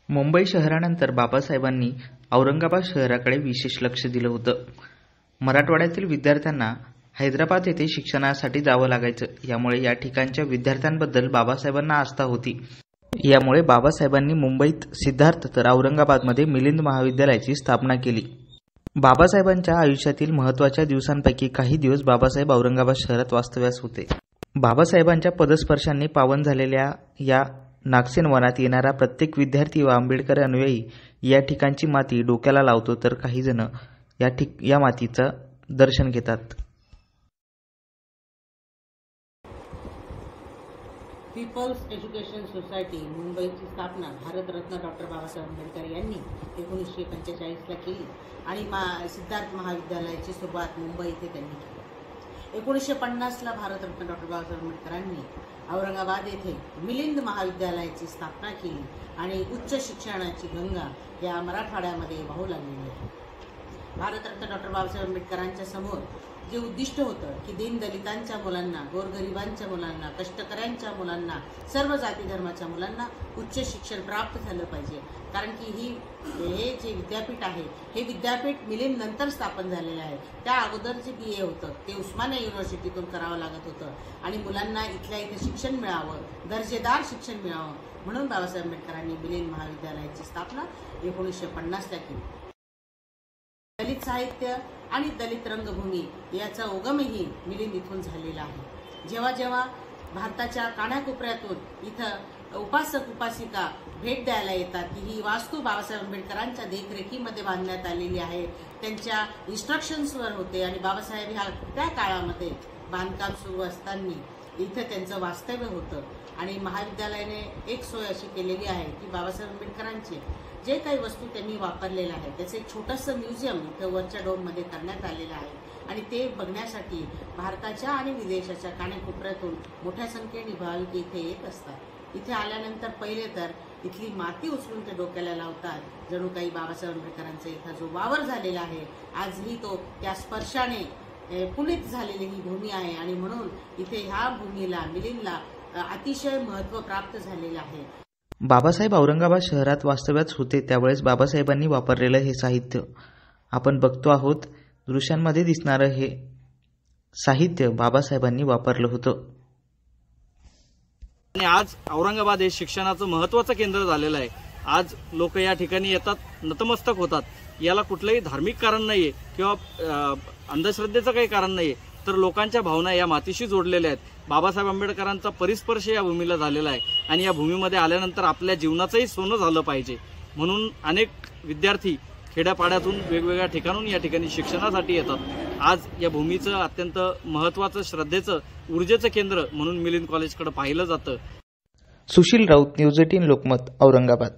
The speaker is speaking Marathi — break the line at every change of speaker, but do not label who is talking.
मुंबई शहरानंतर बाबासाहेबांनी औरंगाबाद शहराकडे विशेष लक्ष दिलं होतं. मराठवाड्यातील विद्यार्थ्यांना हैदराबाद येथे शिक्षणासाठी जावं लागायचं. यामुळे या ठिकाणच्या विद्यार्थ्यांबद्दल बाबासाहेबांना आस्था होती. यामुळे बाबासाहेबांनी मुंबईत सिद्धार्थ तर औरंगाबादमध्ये मिलिंद महाविद्यालयाची स्थापना केली. बाबासाहेबांच्या आयुष्यातील महत्त्वाच्या दिवसांपैकी काही दिवस बाबासाहेब औरंगाबाद शहरात वास्तव्यास होते. बाबासाहेबांच्या पदस्पर्शांनी पावन झालेल्या या नागसेन वनात येणारा प्रत्येक विद्यार्थी व आंबेडकर अनुयायी या ठिकाणची माती डोक्याला लावतो, तर काही जण या मातीचं दर्शन घेतात.
पीपल्स एज्युकेशन सोसायटी मुंबईची स्थापना भारतरत्न डॉक्टर बाबासाहेब आंबेडकर यांनी 1945ला केली आणि सिद्धार्थ महाविद्यालयाची सुरुवात मुंबई येथे त्यांनी केली. 1950ला भारतरत्न डॉक्टर बाबासाहेब आंबेडकरांनी औरंगाबाद येथे मिलिंद महाविद्यालयाची स्थापना केली आणि उच्च शिक्षणाची गंगा या मराठवाड्यामध्ये वाहू लागलेली आहे. भारतरत्न डॉक्टर बाबासाहेब आंबेडकरांच्या समोर जे उद्दिष्ट होतं की दीनदलितांच्या मुलांना, गोरगरिबांच्या मुलांना, कष्टकऱ्यांच्या मुलांना, सर्व जाती धर्माच्या मुलांना उच्च शिक्षण प्राप्त झालं पाहिजे. कारण की हे जे विद्यापीठ आहे हे विद्यापीठ मिलिंद नंतर स्थापन झालेलं आहे. त्या अगोदर जे BA होतं ते उस्मानिया युनिव्हर्सिटीतून करावं लागत होतं आणि मुलांना इथल्या इथे शिक्षण मिळावं, दर्जेदार शिक्षण मिळावं म्हणून बाबासाहेब आंबेडकरांनी मिलिंद महाविद्यालयाची स्थापना 1950ला केली. दलित साहित्य आणि दलित रंगभूमी याचा उगमही मिलिंद इथून झालेला आहे. जेव्हा जेव्हा भारताच्या कानाकोपऱ्यातून इथं उपासक उपासिका भेट द्यायला येतात की ही वास्तू बाबासाहेब आंबेडकरांच्या देखरेखीमध्ये बांधण्यात आलेली आहे, त्यांच्या इन्स्ट्रक्शन्सवर होते आणि बाबासाहेब ह्या त्या काळामध्ये बांधकाम सुरू असताना इथं त्यांचं वास्तव्य होतं. आणि महाविद्यालयाने एक सोय अशी केलेली आहे की बाबासाहेब आंबेडकरांचे जे काही वस्तू त्यांनी वापरलेल्या आहेत त्याचं एक छोटंसं म्युझियम इथं वरच्या डोममध्ये करण्यात आलेलं आहे आणि ते बघण्यासाठी भारताच्या आणि विदेशाच्या कानाकोपऱ्यातून मोठ्या संख्येने भाविक इथे येत असतात. इथे आल्यानंतर पहिले तर इथली माती उचलून ते डोक्याला लावतात, जणू काही बाबासाहेब आंबेडकरांचा इथं जो वावर झालेला आहे आजही तो त्या स्पर्शाने पुनीत झालेली ही भूमी आहे आणि म्हणून इथे ह्या भूमीला मिलिंदला अतिशय महत्त्व प्राप्त झालेलं आहे.
बाबासाहेब औरंगाबाद शहरात वास्तव्यात होते त्यावेळेस बाबासाहेबांनी वापरलेलं हे साहित्य आपण बघतो आहोत. दृश्यांमध्ये दिसणारं हे साहित्य बाबासाहेबांनी वापरलं होतं.
आणि आज औरंगाबाद हे शिक्षणाचं महत्त्वाचं केंद्र झालेलं आहे. आज लोक या ठिकाणी येतात, नतमस्तक होतात. याला कुठलंही धार्मिक कारण नाहीये किंवा अंधश्रद्धेचं काही कारण नाहीये, तर लोकांच्या भावना या मातीशी जोडलेल्या आहेत. बाबासाहेब आंबेडकरांचा परिस्पर्श या भूमीला झालेला आहे आणि या भूमीमध्ये आल्यानंतर आपल्या जीवनाचंही सोनं झालं पाहिजे म्हणून अनेक विद्यार्थी खेड्यापाड्यातून वेगवेगळ्या ठिकाणून या ठिकाणी शिक्षणासाठी येतात. आज या भूमीचं अत्यंत महत्त्वाचं, श्रद्धेचं, ऊर्जेचं केंद्र म्हणून मिलिंद कॉलेजकडे पाहिलं जातं.
सुशील राऊत, न्यूज 18 लोकमत, औरंगाबाद.